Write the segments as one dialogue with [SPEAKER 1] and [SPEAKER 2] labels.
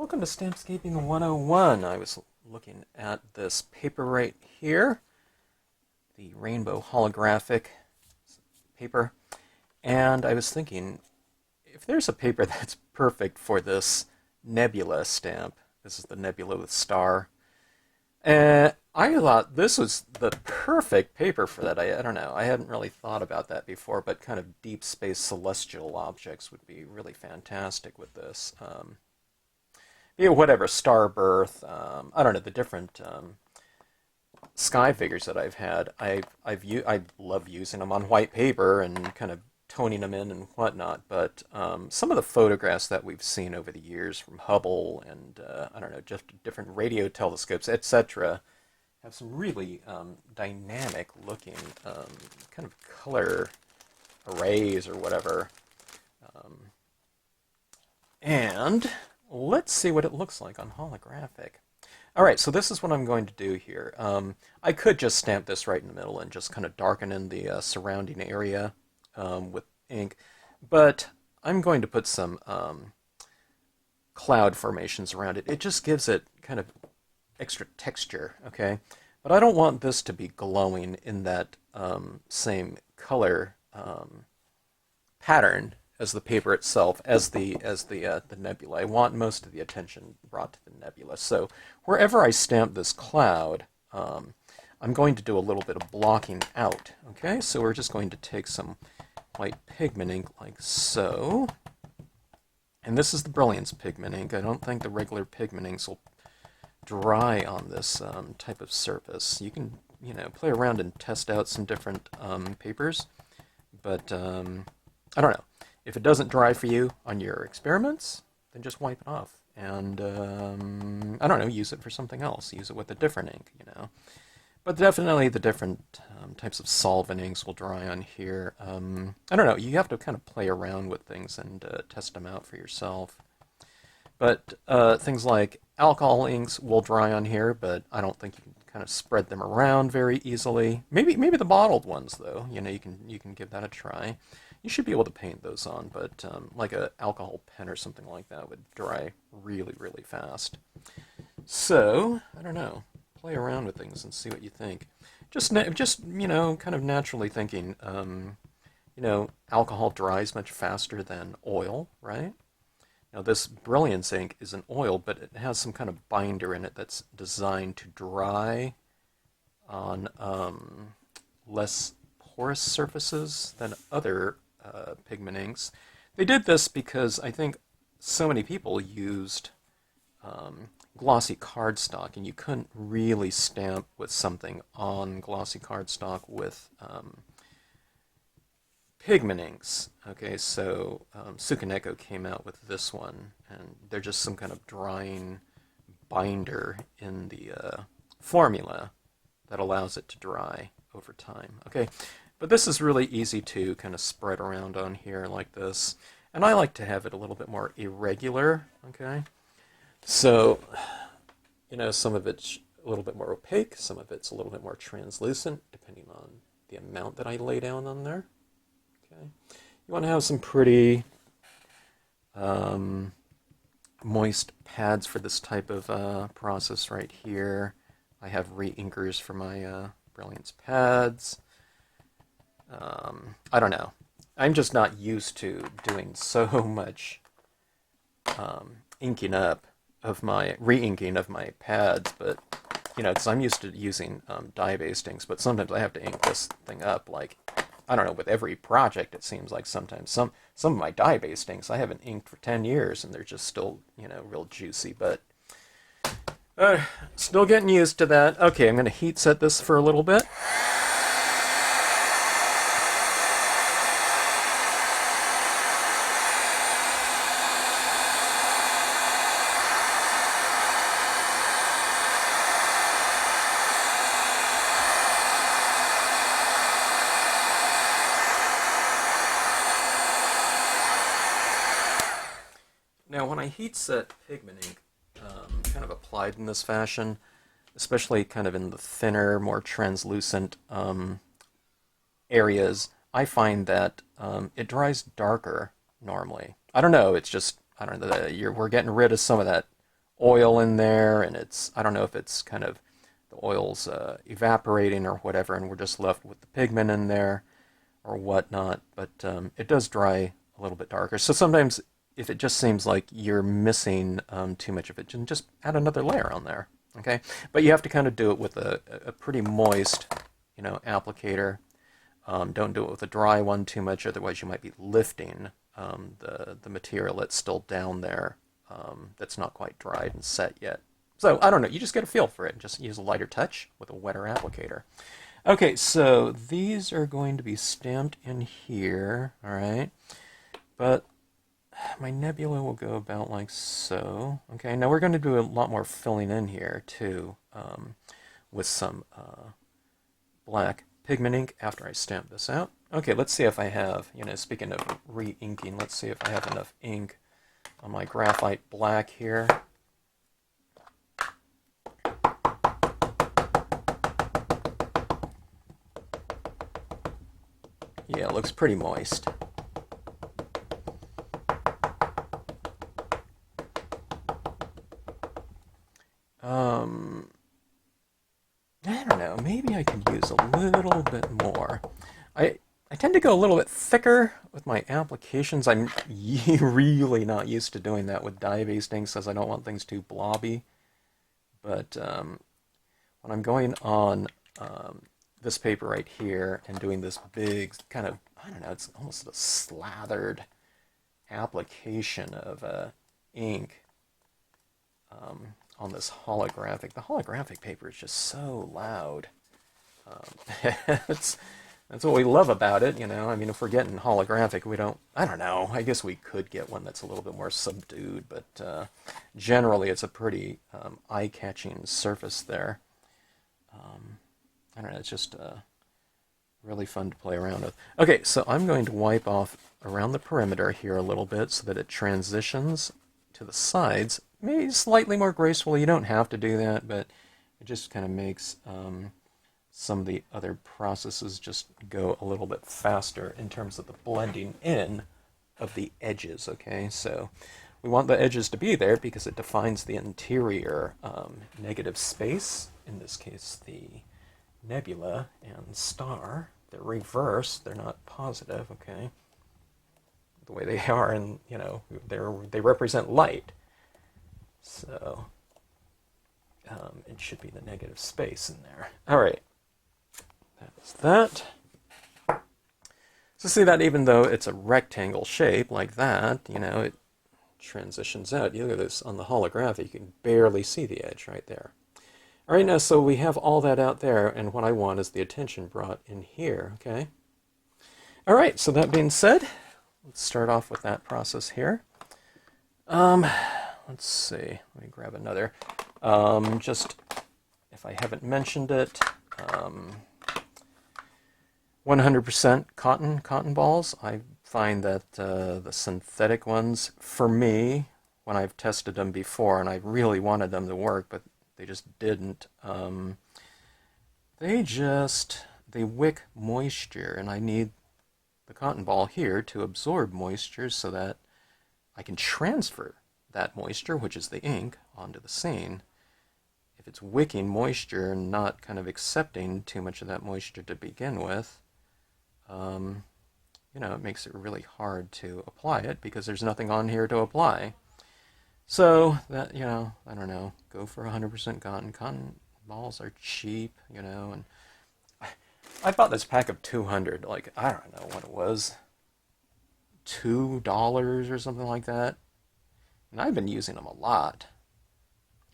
[SPEAKER 1] Welcome to Stampscaping 101. I was looking at this paper right here, the rainbow holographic paper, and I was thinking, if there's a paper that's perfect for this Nebula stamp, this is the Nebula with star, I thought this was the perfect paper for that. I don't know, I hadn't really thought about that before, but kind of deep space celestial objects would be really fantastic with this. Whatever, star birth, I don't know, the different sky figures that I've had, I love using them on white paper and kind of toning them in and whatnot, but some of the photographs that we've seen over the years from Hubble and, I don't know, just different radio telescopes, etc., have some really dynamic looking kind of color arrays or whatever. And let's see what it looks like on holographic. All right, so this is what I'm going to do here. I could just stamp this right in the middle and just kind of darken in the surrounding area with ink, but I'm going to put some cloud formations around it. It just gives it kind of extra texture, okay? But I don't want this to be glowing in that same color pattern as the paper itself, as the nebula. I want most of the attention brought to the nebula. So wherever I stamp this cloud, I'm going to do a little bit of blocking out. Okay, so we're just going to take some white pigment ink like so. And this is the Brilliance pigment ink. I don't think the regular pigment inks will dry on this type of surface. You can, play around and test out some different papers, but I don't know. If it doesn't dry for you on your experiments, then just wipe it off and, I don't know, use it for something else. Use it with a different ink, But definitely the different types of solvent inks will dry on here. I don't know, you have to kind of play around with things and test them out for yourself. But things like alcohol inks will dry on here, but I don't think you can kind of spread them around very easily. Maybe the bottled ones, though. You can give that a try. You should be able to paint those on, but like an alcohol pen or something like that would dry really, really fast. So, I don't know. Play around with things and see what you think. Just kind of naturally thinking, alcohol dries much faster than oil, right? Now, this Brilliance ink is an oil, but it has some kind of binder in it that's designed to dry on less porous surfaces than other pigment inks. They did this because I think so many people used glossy cardstock, and you couldn't really stamp with something on glossy cardstock with pigment inks. Okay, so Tsukaneko came out with this one, and they're just some kind of drying binder in the formula that allows it to dry over time. Okay, but this is really easy to kind of spread around on here like this, and I like to have it a little bit more irregular. Okay, so some of it's a little bit more opaque, some of it's a little bit more translucent, depending on the amount that I lay down on there. Okay, you want to have some pretty moist pads for this type of process right here. I have re-inkers for my Brilliance pads. I don't know. I'm just not used to doing so much inking up of my re-inking of my pads, but because I'm used to using dye-based inks, but sometimes I have to ink this thing up like, I don't know, with every project it seems like sometimes. Some of my dye-based inks I haven't inked for 10 years and they're just still, real juicy, but still getting used to that. Okay, I'm going to heat set this for a little bit. Now, when I heat set pigment ink, kind of applied in this fashion, especially kind of in the thinner, more translucent areas, I find that it dries darker normally. I don't know, it's just, I don't know, we're getting rid of some of that oil in there, and I don't know if it's kind of the oil's evaporating or whatever, and we're just left with the pigment in there or whatnot, but it does dry a little bit darker. So sometimes if it just seems like you're missing too much of it, just add another layer on there, okay? But you have to kind of do it with a pretty moist, applicator. Don't do it with a dry one too much, otherwise you might be lifting the material that's still down there, that's not quite dried and set yet. So I don't know, you just get a feel for it and just use a lighter touch with a wetter applicator. Okay, so these are going to be stamped in here, all right? But my nebula will go about like so. Okay, now we're going to do a lot more filling in here too, with some black pigment ink after I stamp this out. Okay, let's see if I have, speaking of re-inking, let's see if I have enough ink on my graphite black here. Yeah, it looks pretty moist. I don't know, maybe I could use a little bit more. I tend to go a little bit thicker with my applications. I'm really not used to doing that with dye-based inks because I don't want things too blobby. But when I'm going on this paper right here and doing this big kind of, I don't know, it's almost a slathered application of ink on this holographic. The holographic paper is just so loud. That's what we love about it, I mean, if we're getting holographic, I don't know, I guess we could get one that's a little bit more subdued, but generally it's a pretty eye-catching surface there. I don't know, it's just really fun to play around with. Okay, so I'm going to wipe off around the perimeter here a little bit so that it transitions to the sides, maybe slightly more gracefully. You don't have to do that, but it just kind of makes some of the other processes just go a little bit faster in terms of the blending in of the edges, okay? So we want the edges to be there because it defines the interior negative space, in this case the nebula and star. They're reversed, they're not positive, okay? The way they are, and they represent light. So it should be the negative space in there. All right. That is that. So see that even though it's a rectangle shape like that, it transitions out. You look at this on the holographic, you can barely see the edge right there. All right, now so we have all that out there, and what I want is the attention brought in here, okay? All right, so that being said, let's start off with that process here. Let's see, let me grab another. Just, if I haven't mentioned it, 100% cotton balls. I find that the synthetic ones, for me, when I've tested them before, and I really wanted them to work, but they just didn't, they wick moisture, and I need the cotton ball here to absorb moisture so that I can transfer that moisture, which is the ink, onto the scene. If it's wicking moisture and not kind of accepting too much of that moisture to begin with, it makes it really hard to apply it because there's nothing on here to apply. So that, I don't know, go for 100% cotton. Cotton balls are cheap, and I bought this pack of 200, like, I don't know what it was, $2 or something like that. And I've been using them a lot.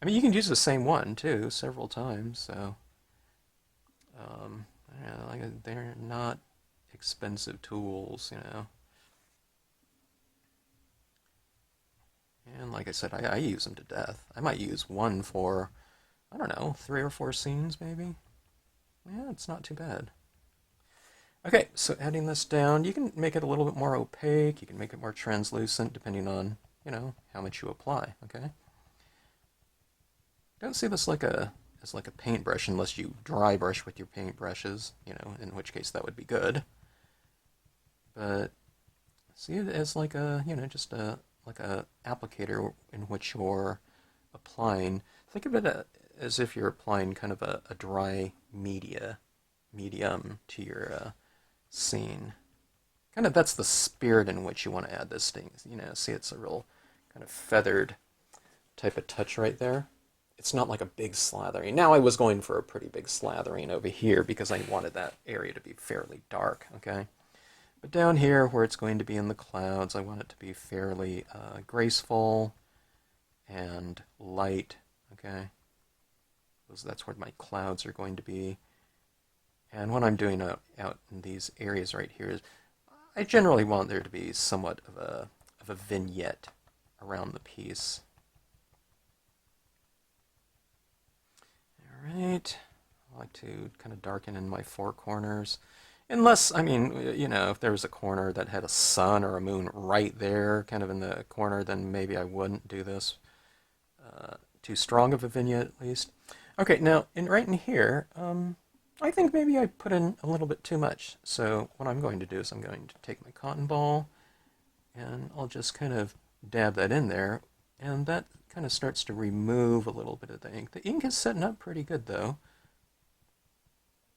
[SPEAKER 1] I mean, you can use the same one, too, several times, so, they're not expensive tools, And like I said, I use them to death. I might use one for, I don't know, 3 or 4 scenes, maybe? Yeah, it's not too bad. Okay, so adding this down, you can make it a little bit more opaque, you can make it more translucent, depending on, how much you apply, okay? Don't see this as like a paintbrush unless you dry brush with your paintbrushes, in which case that would be good. But see it as like a, just like a applicator in which you're applying, think of it as if you're applying kind of a dry medium to your scene. Kind of that's the spirit in which you want to add this thing. You know, see it's a real kind of feathered type of touch right there. It's not like a big slathering. Now I was going for a pretty big slathering over here because I wanted that area to be fairly dark, okay? But down here where it's going to be in the clouds, I want it to be fairly graceful and light, okay? Because that's where my clouds are going to be. And what I'm doing out in these areas right here is I generally want there to be somewhat of a vignette around the piece. All right, I like to kind of darken in my four corners. Unless, I mean, you know, if there was a corner that had a sun or a moon right there, kind of in the corner, then maybe I wouldn't do this. Too strong of a vignette, at least. Okay, now, right in here, I think maybe I put in a little bit too much. So what I'm going to do is I'm going to take my cotton ball, and I'll just kind of dab that in there, and that kind of starts to remove a little bit of the ink. The ink is setting up pretty good, though.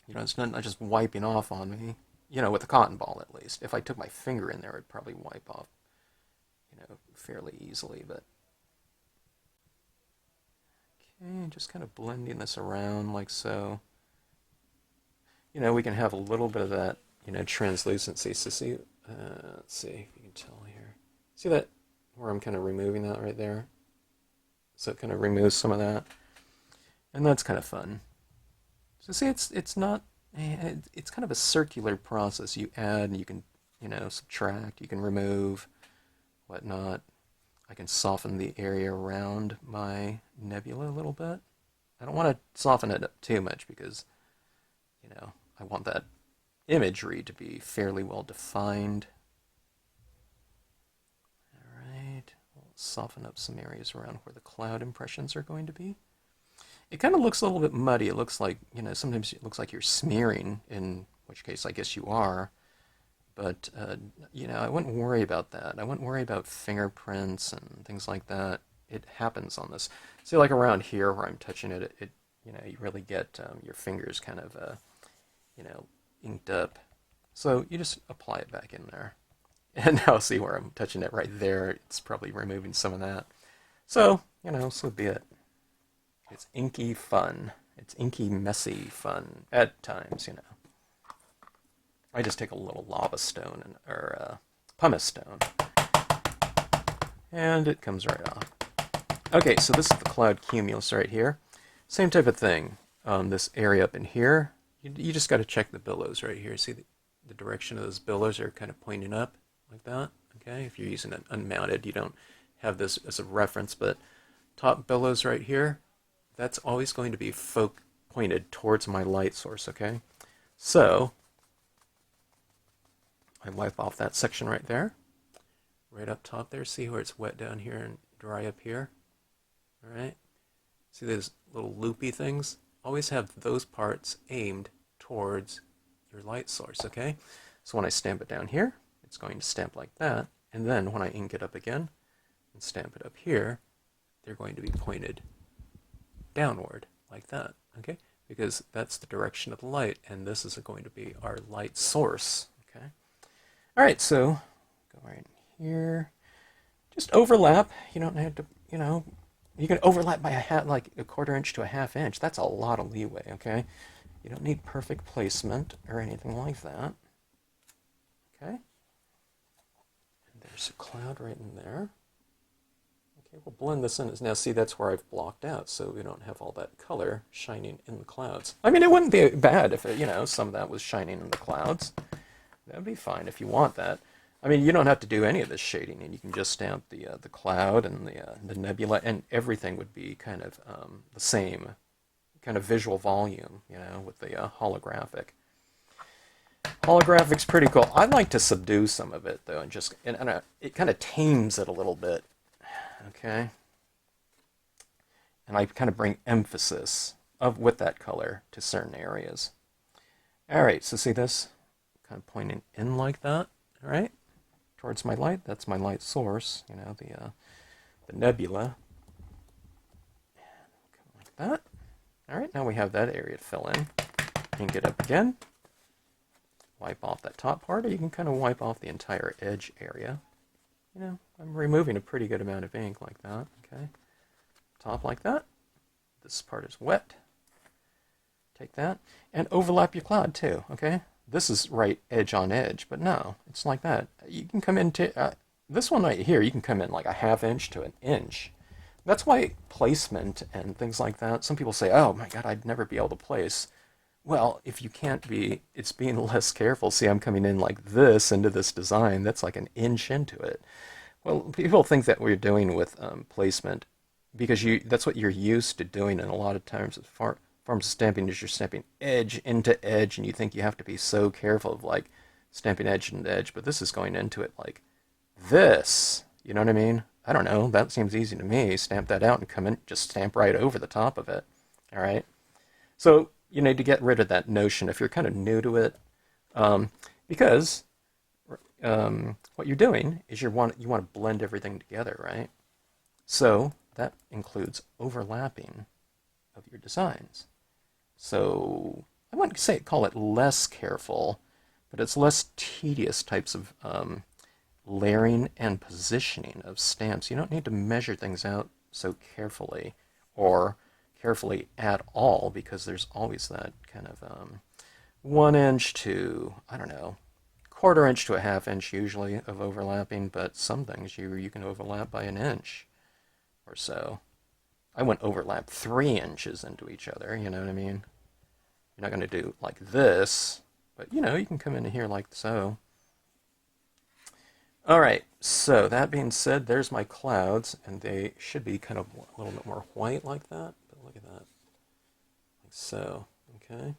[SPEAKER 1] You know, it's not just wiping off on me, you know, with the cotton ball at least. If I took my finger in there, it'd probably wipe off, you know, fairly easily, but... Okay, just kind of blending this around like so. You know, we can have a little bit of that, you know, translucency. So see, let's see if you can tell here. See that, where I'm kind of removing that right there? So it kind of removes some of that. And that's kind of fun. So see, it's not, it's kind of a circular process. You add, and you can, you know, subtract, you can remove, whatnot. I can soften the area around my nebula a little bit. I don't want to soften it up too much because, you know, I want that imagery to be fairly well defined. All right, we'll soften up some areas around where the cloud impressions are going to be. It kind of looks a little bit muddy. It looks like, you know, sometimes it looks like you're smearing, in which case I guess you are. But, you know, I wouldn't worry about that. I wouldn't worry about fingerprints and things like that. It happens on this. See, like around here where I'm touching it, you know, you really get your fingers kind of, you know, inked up. So you just apply it back in there. And now see where I'm touching it right there. It's probably removing some of that. So, you know, so be it. It's inky fun. It's inky, messy fun at times, you know. I just take a little lava stone or pumice stone, and it comes right off. Okay, so this is the cloud cumulus right here. Same type of thing. This area up in here, you just got to check the billows right here. See the direction of those billows are kind of pointing up like that. Okay, if you're using it unmounted, you don't have this as a reference, but top billows right here, that's always going to be pointed towards my light source. Okay, so I wipe off that section right there, right up top there. See where it's wet down here and dry up here? All right. See those little loopy things? Always have those parts aimed towards your light source, okay? So when I stamp it down here, it's going to stamp like that. And then when I ink it up again and stamp it up here, they're going to be pointed downward like that, okay? Because that's the direction of the light, and this is going to be our light source, okay? All right, so go right here. Just overlap. You don't have to, you know, you can overlap by like a 1/4 inch to a 1/2 inch. That's a lot of leeway, okay? You don't need perfect placement or anything like that. Okay? And there's a cloud right in there. Okay, we'll blend this in. Now, see, that's where I've blocked out, so we don't have all that color shining in the clouds. I mean, it wouldn't be bad if, you know, some of that was shining in the clouds. That'd be fine if you want that. I mean, you don't have to do any of this shading, and you can just stamp the cloud and the nebula, and everything would be kind of the same kind of visual volume, you know, with the holographic. Holographic's pretty cool. I like to subdue some of it though, and just it kind of tames it a little bit, okay. And I kind of bring emphasis with that color to certain areas. All right, so see this? Kind of pointing in like that, all right, towards my light. That's my light source, you know, the nebula. that. All right, now we have that area to fill in. Ink it up again. Wipe off that top part, or you can kind of wipe off the entire edge area. You know, I'm removing a pretty good amount of ink like that, okay? Top like that. This part is wet. Take that, and overlap your cloud too, okay? This is right edge on edge, but no, it's like that. You can come into, this one right here, you can come in like a 1/2 inch to an inch. That's why placement and things like that, some people say, oh my god, I'd never be able to place. Well, if you can't be, it's being less careful. See, I'm coming in like this into this design. That's like an inch into it. Well, people think that we're doing with placement because that's what you're used to doing, and a lot of times with forms of stamping is you're stamping edge into edge, and you think you have to be so careful of like stamping edge into edge, but this is going into it like this. You know what I mean? I don't know. That seems easy to me. Stamp that out and come in, just stamp right over the top of it. All right. So you need to get rid of that notion if you're kind of new to it, because what you're doing is you want to blend everything together, right? So that includes overlapping of your designs. So I wouldn't say call it less careful, but it's less tedious types of layering and positioning of stamps. You don't need to measure things out so carefully or carefully at all, because there's always that kind of 1 inch to, I don't know, 1/4 inch to a 1/2 inch usually of overlapping, but some things you can overlap by an inch or so. I wouldn't overlap 3 inches into each other, you know what I mean? You're not going to do like this, but you know, you can come in here like so. All right, so that being said, there's my clouds, and they should be kind of a little bit more white like that, but look at that, like so, okay?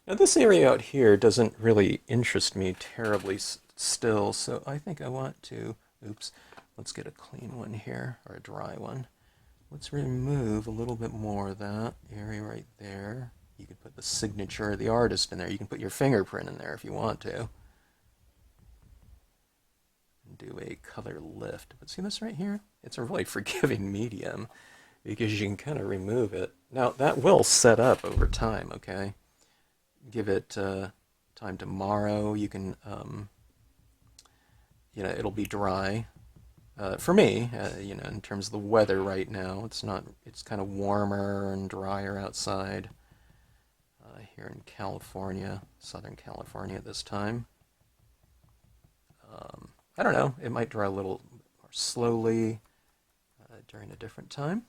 [SPEAKER 1] Now this area out here doesn't really interest me terribly still, so I think I want to, oops, let's get a clean one here, or a dry one. Let's remove a little bit more of that area right there. You could put the signature of the artist in there. You can put your fingerprint in there if you want to. Do a color lift. But see this right here? It's a really forgiving medium because you can kind of remove it. Now that will set up over time, okay? Give it time tomorrow. You can, you know, it'll be dry. For me, you know, in terms of the weather right now, it's not, it's kind of warmer and drier outside here in California, Southern California at this time. I don't know, it might dry a little more slowly during a different time.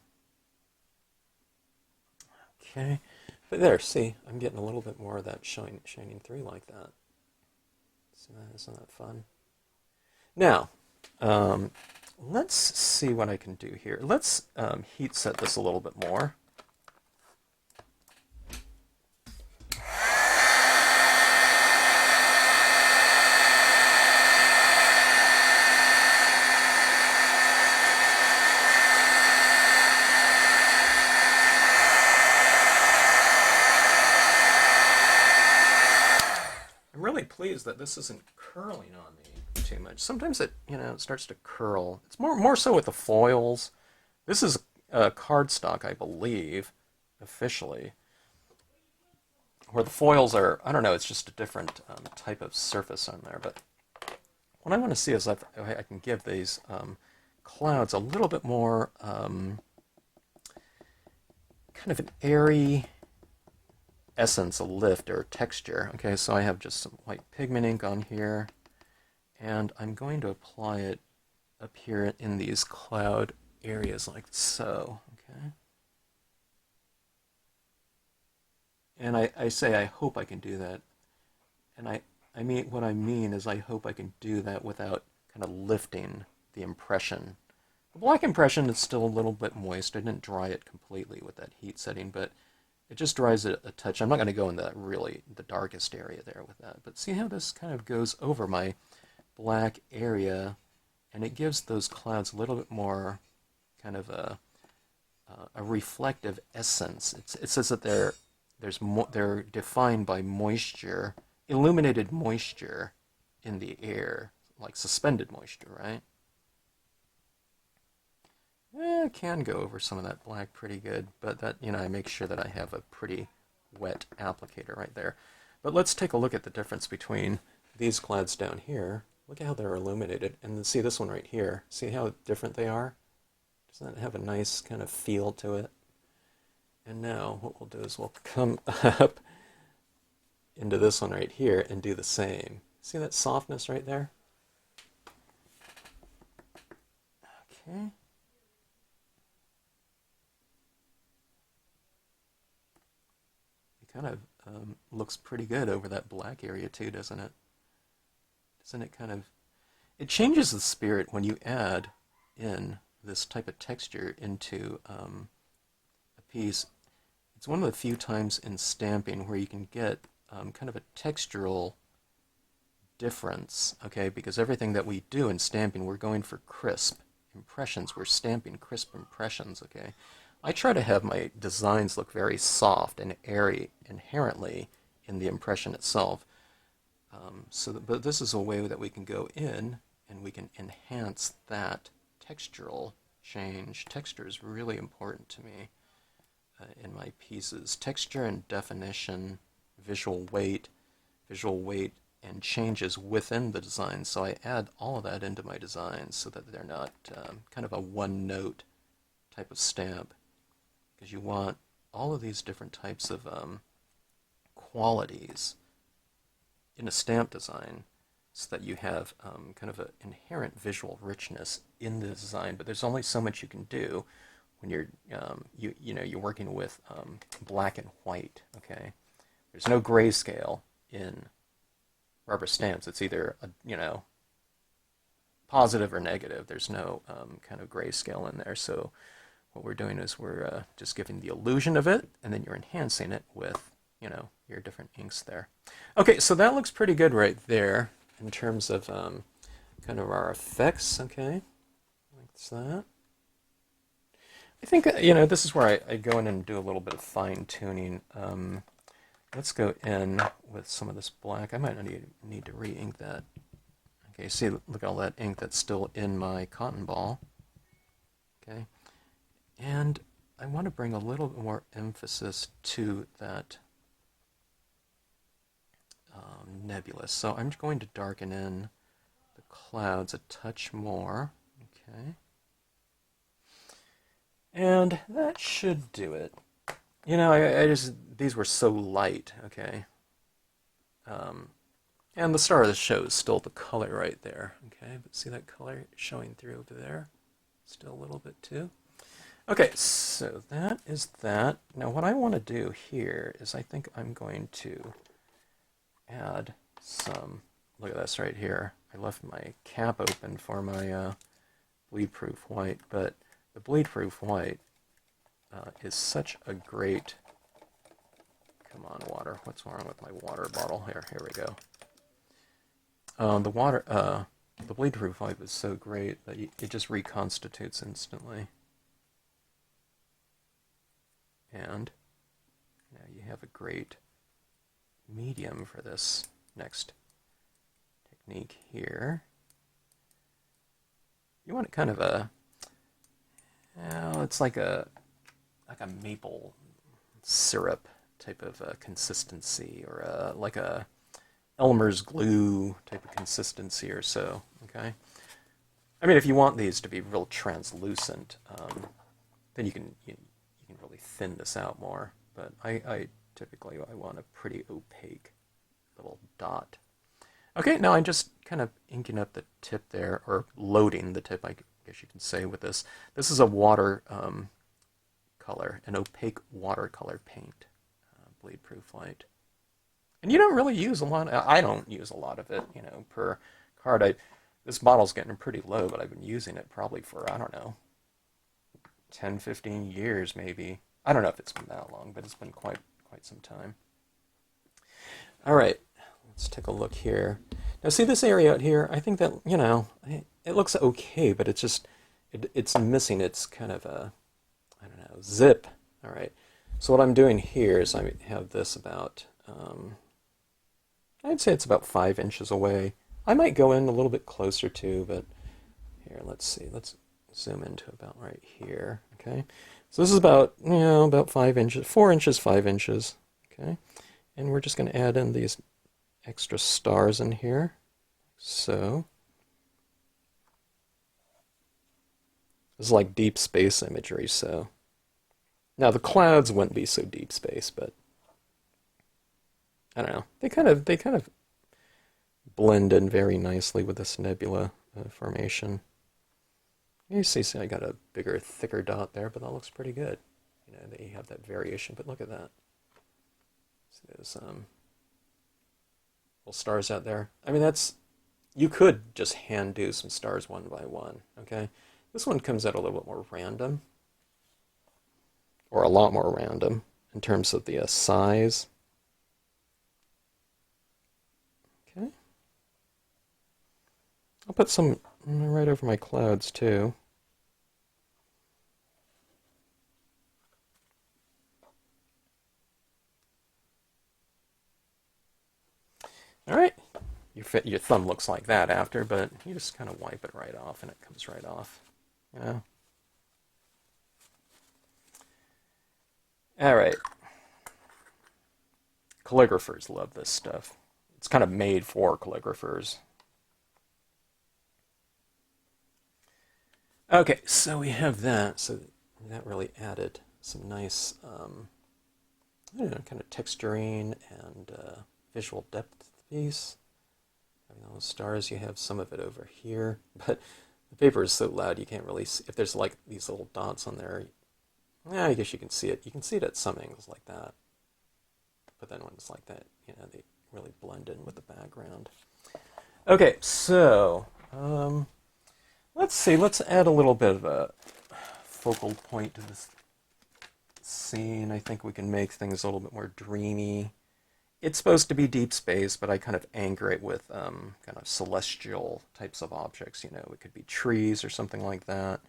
[SPEAKER 1] Okay, but there, see, I'm getting a little bit more of that shining through like that. See that? Isn't that fun? Now, let's see what I can do here. Let's heat set this a little bit more. Really pleased that this isn't curling on me too much. Sometimes it, you know, it starts to curl. It's more so with the foils. This is cardstock, I believe, officially. Where the foils are, I don't know, it's just a different type of surface on there. But what I want to see is if I can give these clouds a little bit more kind of an airy essence, a lift or texture. Okay, so I have just some white pigment ink on here, and I'm going to apply it up here in these cloud areas like so. Okay, and I say I hope I can do that, and I mean what I mean is I hope I can do that without kind of lifting the impression. The black impression is still a little bit moist. I didn't dry it completely with that heat setting, but it just dries it a touch. I'm not going to go in the darkest area there with that. But see how this kind of goes over my black area, and it gives those clouds a little bit more kind of a reflective essence. It says that they're defined by moisture, illuminated moisture in the air, like suspended moisture, right? I can go over some of that black pretty good, but that, I make sure that I have a pretty wet applicator right there. But let's take a look at the difference between these clouds down here. Look at how they're illuminated. And then see this one right here. See how different they are? Doesn't that have a nice kind of feel to it? And now what we'll do is we'll come up into this one right here and do the same. See that softness right there? Okay. It kind of looks pretty good over that black area too, doesn't it? Doesn't it kind of... It changes the spirit when you add in this type of texture into a piece. It's one of the few times in stamping where you can get kind of a textural difference, okay? Because everything that we do in stamping, we're going for crisp impressions. We're stamping crisp impressions, okay? I try to have my designs look very soft and airy inherently in the impression itself. But this is a way that we can go in and we can enhance that textural change. Texture is really important to me in my pieces. Texture and definition, visual weight and changes within the design. So I add all of that into my designs so that they're not kind of a one-note type of stamp. Because you want all of these different types of qualities in a stamp design so that you have kind of an inherent visual richness in the design. But there's only so much you can do when you're you're working with black and white. Okay, there's no grayscale in rubber stamps. It's either positive or negative. There's no kind of grayscale in there. So what we're doing is we're just giving the illusion of it, and then you're enhancing it with your different inks there. Okay, so that looks pretty good right there in terms of kind of our effects. Okay, like that. I think this is where I go in and do a little bit of fine tuning. Let's go in with some of this black. I might need to re-ink that. Okay, see, look at all that ink that's still in my cotton ball. Okay, and I want to bring a little bit more emphasis to that nebula. So I'm going to darken in the clouds a touch more. Okay, and that should do it. I just, these were so light, okay? And the star of the show is still the color right there, okay? But see that color showing through over there? Still a little bit too. Okay, so that is that. Now what I want to do here is I think I'm going to add some, look at this right here. I left my cap open for my bleed-proof white, but the bleed-proof white is such a great, come on water, what's wrong with my water bottle? Here we go. The bleed-proof white is so great that it just reconstitutes instantly. And now you have a great medium for this next technique here. You want it kind of a, it's like a maple syrup type of consistency, or like a Elmer's glue type of consistency or so, okay? I mean, if you want these to be real translucent, then you can really thin this out more, but I typically want a pretty opaque little dot. Okay, now I'm just kind of inking up the tip there, or loading the tip, I guess you can say, with this. This is a water color, an opaque watercolor paint, bleed-proof white. And you don't really use a lot, I don't use a lot of it, per card. This bottle's getting pretty low, but I've been using it probably for, I don't know, 10, 15 years maybe. I don't know if it's been that long, but it's been quite some time. All right, let's take a look here. Now see this area out here, I think that, it looks okay, but it's just, it's missing its kind of a, I don't know, zip. All right, so what I'm doing here is I have this about, I'd say it's about 5 inches away. I might go in a little bit closer too, but here, let's see. Let's zoom into about right here. Okay, so this is about, about 5 inches, 4 inches, 5 inches. Okay, and we're just going to add in these extra stars in here. So this is like deep space imagery. So now the clouds wouldn't be so deep space, but I don't know. They kind of blend in very nicely with this nebula formation. You see, I got a bigger, thicker dot there, but that looks pretty good. That you have that variation. But look at that. See those little stars out there. I mean, you could just hand do some stars one by one. Okay, this one comes out a little bit more random, or a lot more random in terms of the size. Okay, I'll put some right over my clouds too. All right, your thumb looks like that after, but you just kind of wipe it right off and it comes right off. All right. Calligraphers love this stuff. It's kind of made for calligraphers. Okay, so we have that. So that really added some nice, I don't know, kind of texturing and visual depth to the piece. Having those stars, you have some of it over here, but the paper is so loud you can't really see. If there's like these little dots on there, yeah, I guess you can see it. You can see it at some angles like that. But then when it's like that, they really blend in with the background. Okay, so let's see. Let's add a little bit of a focal point to this scene. I think we can make things a little bit more dreamy. It's supposed to be deep space, but I kind of anchor it with kind of celestial types of objects. It could be trees or something like that.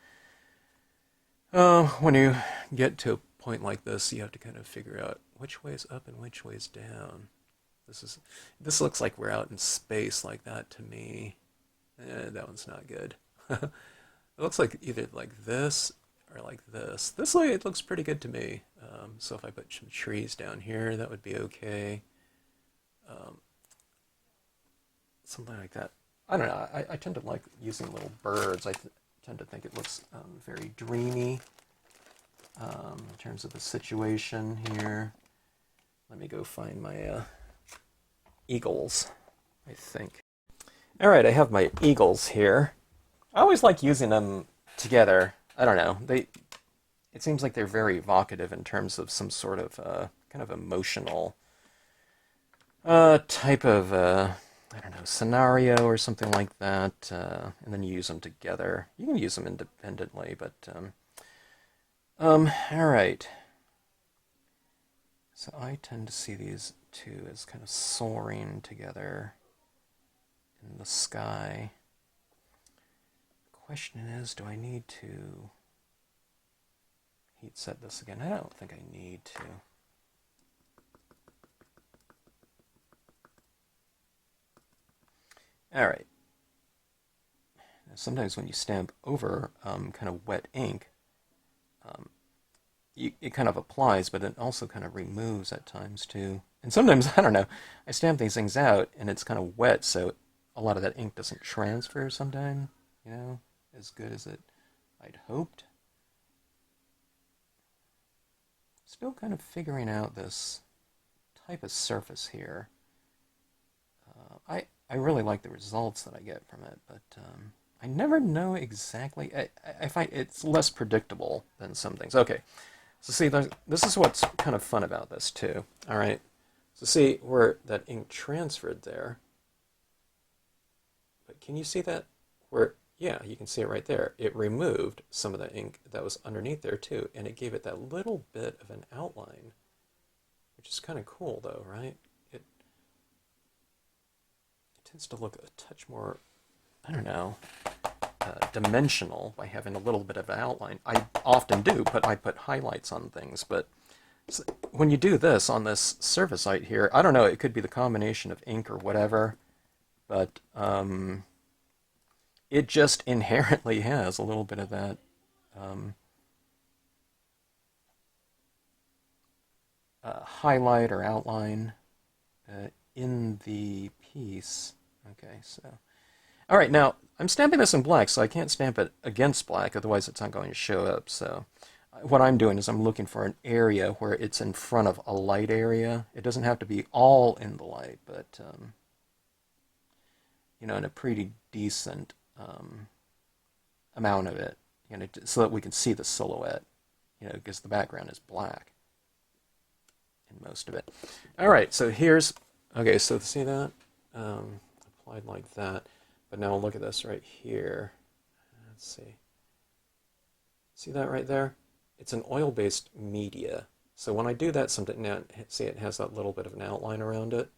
[SPEAKER 1] When you get to a point like this, you have to kind of figure out which way is up and which way is down. This looks like we're out in space like that to me. That one's not good. It looks like either like this or like this. This way it looks pretty good to me. So if I put some trees down here, that would be okay. Something like that. I don't know. I tend to like using little birds. I tend to think it looks very dreamy in terms of the situation here. Let me go find my eagles, I think. All right, I have my eagles here. I always like using them together. I don't know. It seems like they're very evocative in terms of some sort of kind of emotional type of I don't know, scenario or something like that, and then you use them together. You can use them independently, but all right. So I tend to see these two as kind of soaring together in the sky. The question is, do I need to heat set this again? I don't think I need to. All right. Now, sometimes when you stamp over kind of wet ink, it kind of applies, but it also kind of removes at times too. And sometimes, I don't know, I stamp these things out and it's kind of wet, so a lot of that ink doesn't transfer sometimes, as good as I'd hoped. Still kind of figuring out this type of surface here. I really like the results that I get from it, but I never know exactly. I find it's less predictable than some things. Okay, so see, this is what's kind of fun about this too. All right, so see where that ink transferred there. But can you see that? Yeah, you can see it right there. It removed some of the ink that was underneath there too, and it gave it that little bit of an outline, which is kind of cool though, right? It tends to look a touch more, I don't know, dimensional by having a little bit of an outline. I often do, but I put highlights on things, but when you do this on this surface right here, I don't know, it could be the combination of ink or whatever, but it just inherently has a little bit of that um, highlight or outline in the piece. Okay, so all right, now I'm stamping this in black, so I can't stamp it against black, otherwise it's not going to show up. So what I'm doing is I'm looking for an area where it's in front of a light area. It doesn't have to be all in the light, but you know, in a pretty decent amount of it, you know, so that we can see the silhouette, you know, because the background is black in most of it. All right, so here's, okay, so see that? Applied like that. But now look at this right here. Let's see. See that right there? It's an oil-based media. So when I do that, something now, see it has that little bit of an outline around it.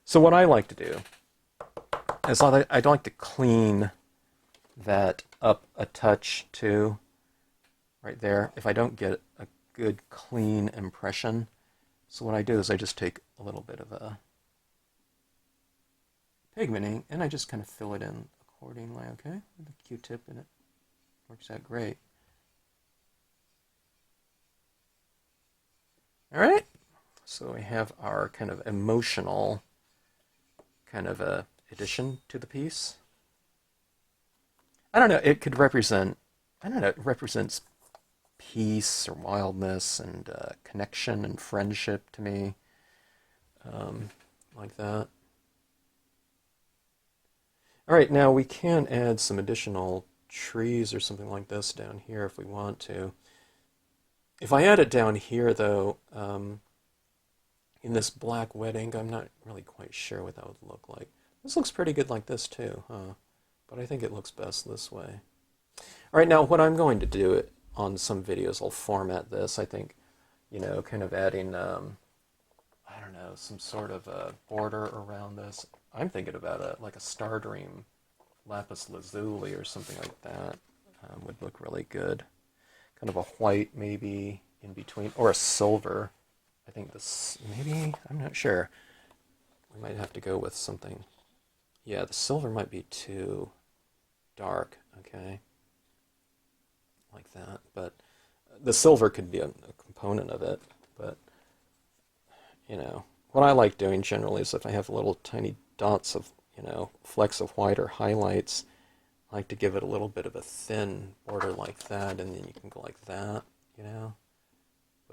[SPEAKER 1] So what I like to do is I'd like to clean that up a touch too, right there, if I don't get a good clean impression. So what I do is I just take a little bit of a pigmenting and I just kind of fill it in accordingly, okay? With a Q-tip and it works out great. All right, so we have our kind of emotional kind of a addition to the piece. I don't know, it could represent, I don't know, it represents peace or wildness and connection and friendship to me, like that. All right, now we can add some additional trees or something like this down here if we want to. If I add it down here, though, in this black wet ink, I'm not really quite sure what that would look like. This looks pretty good like this, too, huh? But I think it looks best this way. All right, now what I'm going to do on some videos, I'll format this, I think, you know, kind of adding, I don't know, some sort of a border around this. I'm thinking about like a Star Dream lapis lazuli or something like that would look really good. Kind of a white maybe in between, or a silver. I think this, maybe, I'm not sure. We might have to go with something. Yeah, the silver might be too dark, okay? Like that, but the silver could be a component of it, but, you know, what I like doing generally is if I have little tiny dots of, you know, flecks of white or highlights, I like to give it a little bit of a thin border like that, and then you can go like that, you know?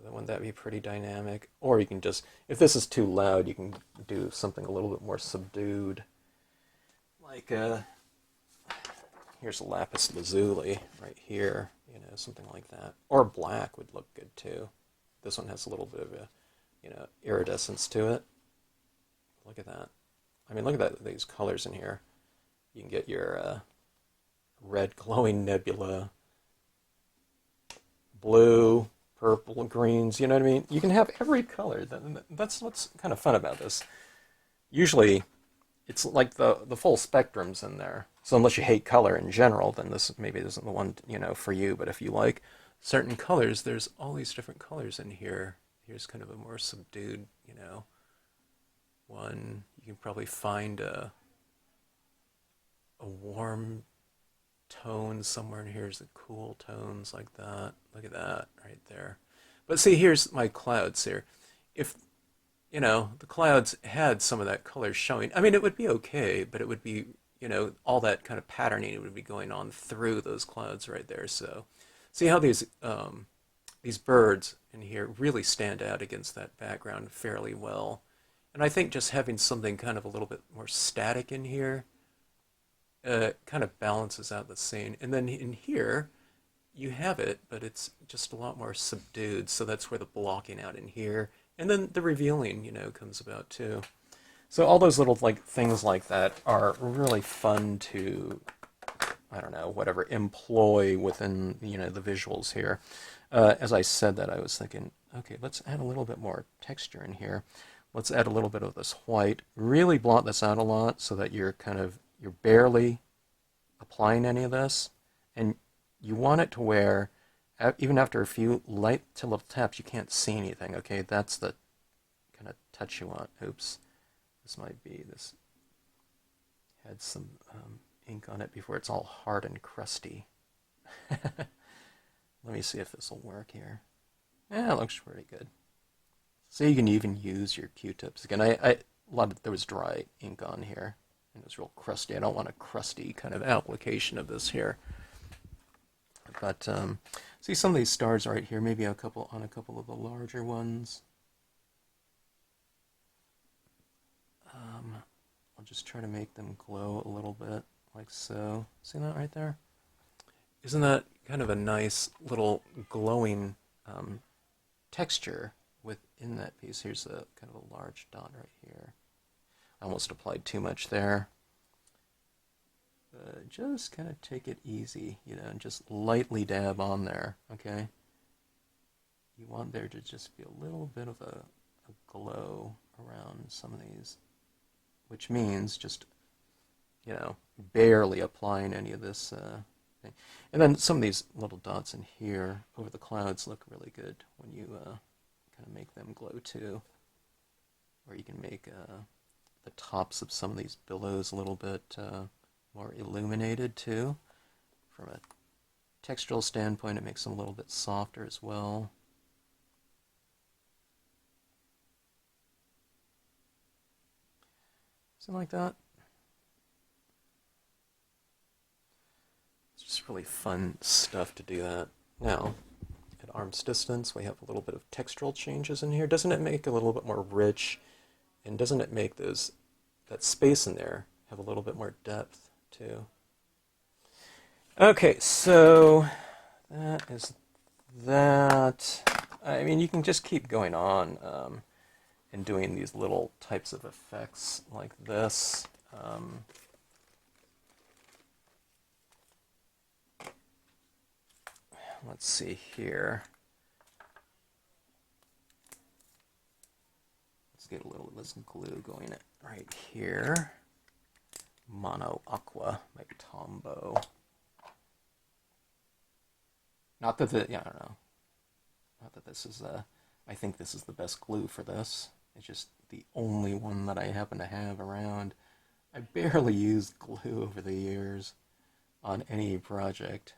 [SPEAKER 1] Wouldn't that be pretty dynamic? Or you can just, if this is too loud, you can do something a little bit more subdued. Like, here's a lapis lazuli right here, you know, something like that. Or black would look good too. This one has a little bit of a, you know, iridescence to it. Look at that. I mean, look at these colors in here. You can get your red glowing nebula, blue, purple, greens, you know what I mean? You can have every color. That's what's kind of fun about this. Usually, it's like the full spectrum's in there. So unless you hate color in general, then this maybe isn't the one, you know, for you. But if you like certain colors, there's all these different colors in here. Here's kind of a more subdued, you know, one. You can probably find a warm tone somewhere in here. Here's the cool tones like that. Look at that right there. But see, here's my clouds here. If, you know, the clouds had some of that color showing, I mean, it would be okay, but it would be, you know, all that kind of patterning would be going on through those clouds right there. So see how these birds in here really stand out against that background fairly well. And I think just having something kind of a little bit more static in here kind of balances out the scene. And then in here, you have it, but it's just a lot more subdued. So that's where the blocking out in here, and then the revealing, you know, comes about too. So all those little like things like that are really fun to, I don't know, whatever, employ within, you know, the visuals here. As I said that, I was thinking, okay, let's add a little bit more texture in here. Let's add a little bit of this white. Really blot this out a lot so that you're barely applying any of this, and you want it to where even after a few light to little taps, you can't see anything. Okay, that's the kind of touch you want. Oops, this might be this had some ink on it before it's all hard and crusty. Let me see if this will work here. Yeah, it looks pretty good. So you can even use your Q-tips. Again, there was dry ink on here, and it was real crusty. I don't want a crusty kind of application of this here. But see some of these stars right here, maybe on a couple of the larger ones. I'll just try to make them glow a little bit, like so. See that right there? Isn't that kind of a nice little glowing texture within that piece? Here's a kind of a large dot right here. I almost applied too much there. Just kind of take it easy, and just lightly dab on there, okay? You want there to just be a little bit of a glow around some of these, which means just, barely applying any of this thing. And then some of these little dots in here over the clouds look really good when you kind of make them glow too. Or you can make the tops of some of these billows a little bit more illuminated too. From a textural standpoint, it makes them a little bit softer as well. Something like that. It's just really fun stuff to do that. Now, at arm's distance, we have a little bit of textural changes in here. Doesn't it make it a little bit more rich? And doesn't it make that space in there have a little bit more depth too? Okay, so that is that. I mean, you can just keep going on and doing these little types of effects like this. Let's see here. Let's get a little of this glue going right here. Mono Aqua by Tombow. Not that I don't know. Not that this is I think this is the best glue for this. It's just the only one that I happen to have around. I barely used glue over the years on any project.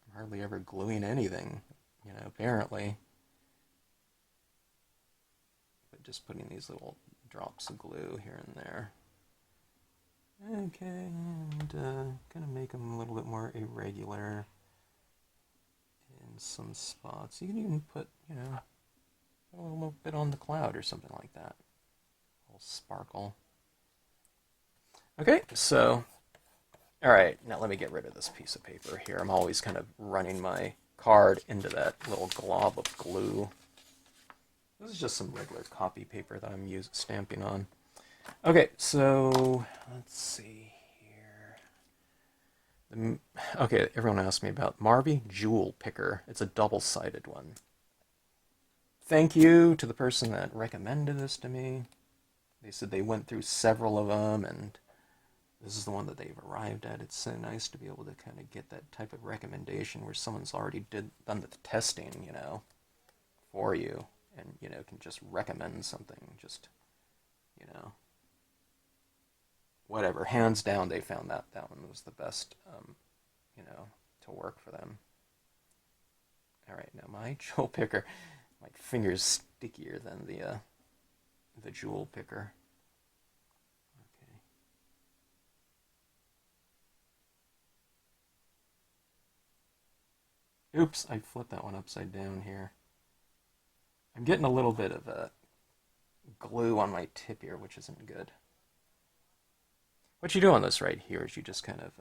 [SPEAKER 1] I'm hardly ever gluing anything, apparently. But just putting these little drops of glue here and there. Okay, and kind of make them a little bit more irregular in some spots. You can even put, a little bit on the cloud or something like that. A little sparkle. Okay, so, alright, now let me get rid of this piece of paper here. I'm always kind of running my card into that little glob of glue. This is just some regular copy paper that I'm stamping on. Okay, so let's see here. Okay, everyone asked me about Marvy Jewel Picker. It's a double-sided one. Thank you to the person that recommended this to me. They said they went through several of them, and this is the one that they've arrived at. It's so nice to be able to kind of get that type of recommendation where someone's already done the testing, for you, and, can just recommend something, just, whatever. Hands down, they found that one was the best, to work for them. All right, now my jewel picker, my finger's stickier than the jewel picker. Okay. Oops, I flipped that one upside down here. I'm getting a little bit of a glue on my tip here, which isn't good. What you do on this right here is you just kind of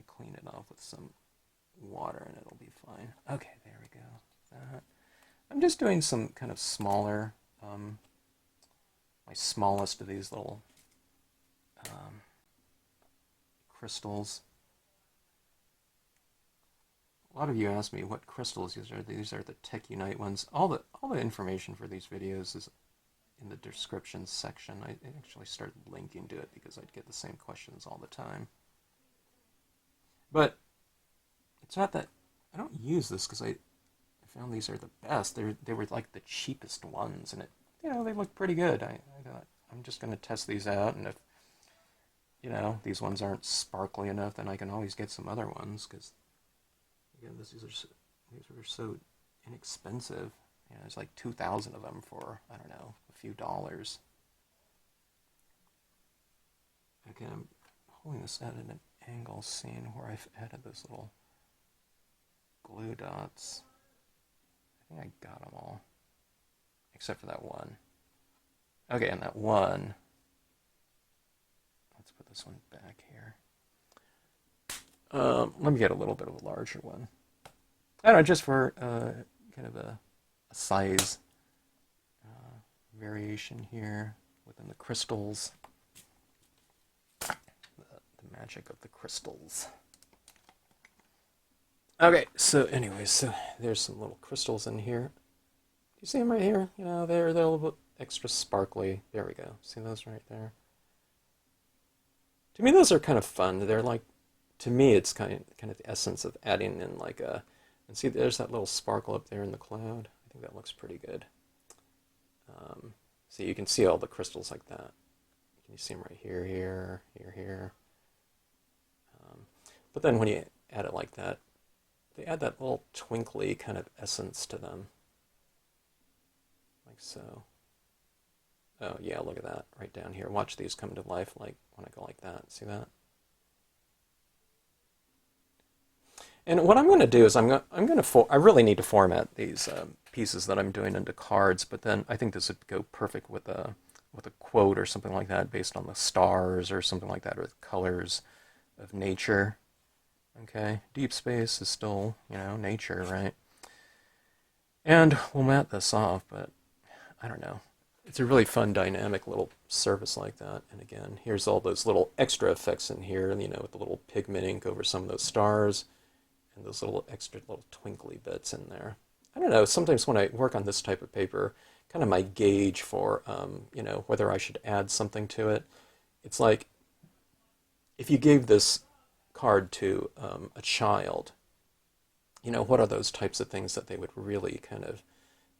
[SPEAKER 1] clean it off with some water and it'll be fine. Okay, there we go. I'm just doing some kind of smaller, my smallest of these little crystals. A lot of you asked me what crystals these are. These are the Tech Unite ones. All the information for these videos is in the description section. I actually started linking to it because I'd get the same questions all the time. But it's not that I don't use this because I found these are the best. They were like the cheapest ones, and they look pretty good. I thought I'm just going to test these out, and if you know, these ones aren't sparkly enough, then I can always get some other ones, because, again, these are so inexpensive. You know, there's like 2,000 of them for, I don't know, a few dollars. Again, I'm holding this at an angle, seeing where I've added those little glue dots. I think I got them all, except for that one. Okay, and that one, let's put this one back here. Let me get a little bit of a larger one. I don't know, just for kind of a size variation here within the crystals. The magic of the crystals. Okay, so anyways, so there's some little crystals in here. You see them right here? You know, they're a little bit extra sparkly. There we go. See those right there? To me, those are kind of fun. They're like, to me, it's kind of the essence of adding in like a, and see, there's that little sparkle up there in the cloud. I think that looks pretty good. So you can see all the crystals like that. Can you see them right here, here, here, here? But then when you add it like that, they add that little twinkly kind of essence to them. Like so. Oh yeah, look at that right down here. Watch these come to life like when I go like that. See that? And what I'm going to do is I really need to format these pieces that I'm doing into cards, but then I think this would go perfect with a quote or something like that based on the stars or something like that, or the colors of nature. Okay, deep space is still, you know, nature, right? And we'll mat this off, but I don't know. It's a really fun, dynamic little surface like that. And again, here's all those little extra effects in here, you know, with the little pigment ink over some of those stars and those little extra little twinkly bits in there. I don't know, sometimes when I work on this type of paper, kind of my gauge for, you know, whether I should add something to it, it's like, if you gave this card to a child, you know, what are those types of things that they would really kind of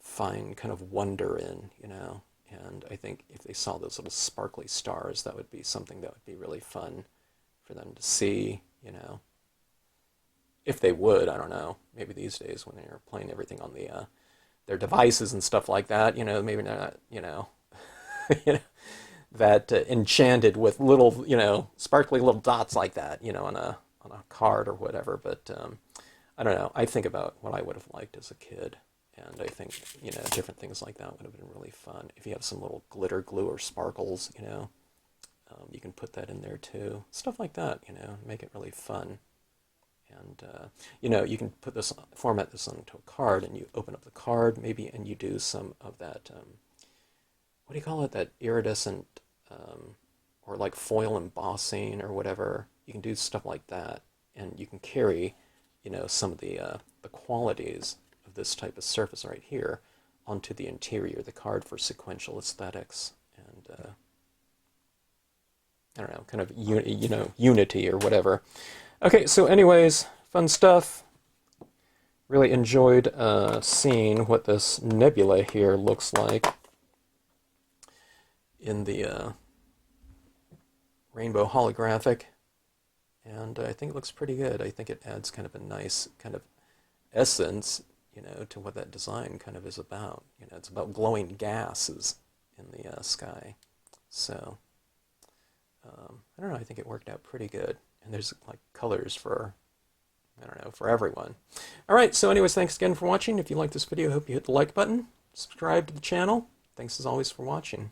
[SPEAKER 1] find kind of wonder in, you know? And I think if they saw those little sparkly stars, that would be something that would be really fun for them to see, you know? If they would, I don't know. Maybe these days when they're playing everything on the their devices and stuff like that, you know, maybe not, you know, you know, that enchanted with little, you know, sparkly little dots like that, you know, on a card or whatever. But I don't know. I think about what I would have liked as a kid, and I think, you know, different things like that would have been really fun. If you have some little glitter glue or sparkles, you know, you can put that in there too. Stuff like that, you know, make it really fun. And, you know, you can put this, format this onto a card, and you open up the card maybe, and you do some of that, what do you call it, that iridescent, or like foil embossing or whatever. You can do stuff like that, and you can carry, you know, some of the qualities of this type of surface right here onto the interior of the card for sequential aesthetics and, I don't know, kind of, you know, unity or whatever. Okay, so anyways, fun stuff. Really enjoyed seeing what this nebula here looks like in the rainbow holographic. And I think it looks pretty good. I think it adds kind of a nice kind of essence, you know, to what that design kind of is about. You know, it's about glowing gases in the sky. So, I don't know, I think it worked out pretty good. And there's like colors for, I don't know, for everyone. All right, so anyways, thanks again for watching. If you like this video, I hope you hit the like button, subscribe to the channel. Thanks as always for watching.